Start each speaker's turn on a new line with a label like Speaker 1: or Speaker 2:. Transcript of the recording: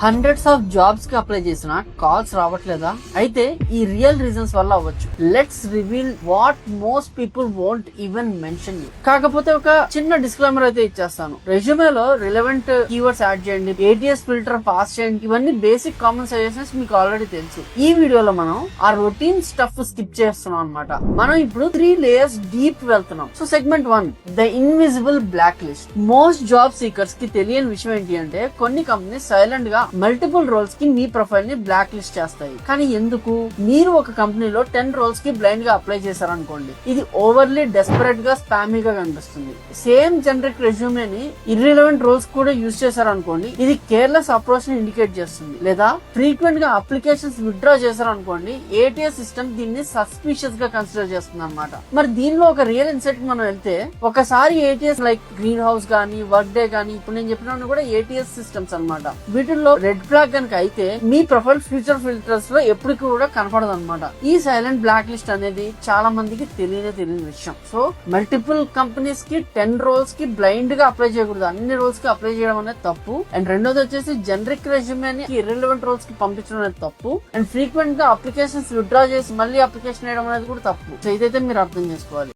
Speaker 1: Hundreds of jobs కి apply చేసిన calls రావట్లేదా? అయితే ఈ రియల్ రీజన్స్ వల్ల అవ్వచ్చు. Let's reveal what most people won't even mention you. కాకపోతే ఒక చిన్న డిస్క్లైమర్ అయితే ఇచ్చేస్తాను. రెజ్యూమేలో రిలవెంట్ కీవర్డ్స్ యాడ్ చేయండి, ఏటీఎస్ ఫిల్టర్ పాస్ చేయండి, ఇవన్నీ బేసిక్ కామన్ సజెషన్స్ మీకు ఆల్రెడీ తెలుసు. ఈ వీడియోలో మనం ఆ రొటీన్ స్టఫ్ స్కిప్ చేస్తున్నాం అనమాట. మనం ఇప్పుడు 3 లేయర్స్ డీప్ వెళ్తున్నాం. So segment 1, the invisible black list. Most job seekers కి తెలియని విషయం ఏంటి అంటే, కొన్ని కంపెనీస్ సైలెంట్ గా మల్టిపుల్ రోల్స్ కి మీ ప్రొఫైల్ ని బ్లాక్ లిస్ట్ చేస్తాయి. కానీ ఎందుకు? మీరు ఒక కంపెనీలో 10 రోల్స్ కి బ్లైండ్ గా అప్లై చేశారనుకోండి, ఇది ఓవర్లీ డెస్పరేట్ గా స్పామీగా కనిపిస్తుంది. సేమ్ జనరిక్ రెజ్యూమేని ఇర్రిలవెంట్ రోల్స్ కూడా యూజ్ చేశారనుకోండి, ఇది కేర్లెస్ అప్రోచ్ ని ఇండికేట్ చేస్తుంది. లేదా ఫ్రీక్వెంట్ గా అప్లికేషన్స్ విత్డ్రా చేశారనుకోండి, ఏటీఎస్ సిస్టమ్ దీన్ని సస్పిషియస్ గా కన్సిడర్ చేస్తుంది అనమాట. మరి దీనిలో ఒక రియల్ ఇన్సైట్ మనం వెళ్తే, ఒకసారి ఏటీఎస్ లైక్ గ్రీన్ హౌస్ గానీ, వర్క్ డే గానీ, ఇప్పుడు నేను చెప్పిన కూడా ఏటీఎస్ సిస్టమ్స్ అనమాట. వీటిల్లో రెడ్ ఫ్లాగ్ కనుక అయితే మీ ప్రొఫైల్ ఫ్యూచర్ ఫిల్టర్స్ లో ఎప్పటికీ కూడా కనపడదు అనమాట. ఈ సైలెంట్ బ్లాక్ లిస్ట్ అనేది చాలా మందికి తెలియని విషయం. సో మల్టిపుల్ కంపెనీస్ కి 10 రోల్స్ కి బ్లైండ్ గా అప్లై చేయకూడదు. అన్ని రోల్స్ కి అప్లై చేయడం అనేది తప్పు. అండ్ రెండోది వచ్చేసి జనరిక్ రెజ్యూమేని ఇర్రెలవెంట్ రోల్స్ కి పంపించడం అనేది తప్పు. అండ్ ఫ్రీక్వెంట్ గా అప్లికేషన్స్ విత్డ్రా చేసి మళ్ళీ అప్లికేషన్ వేయడం అనేది కూడా తప్పు. సో ఇదైతే మీరు అర్థం చేసుకోవాలి.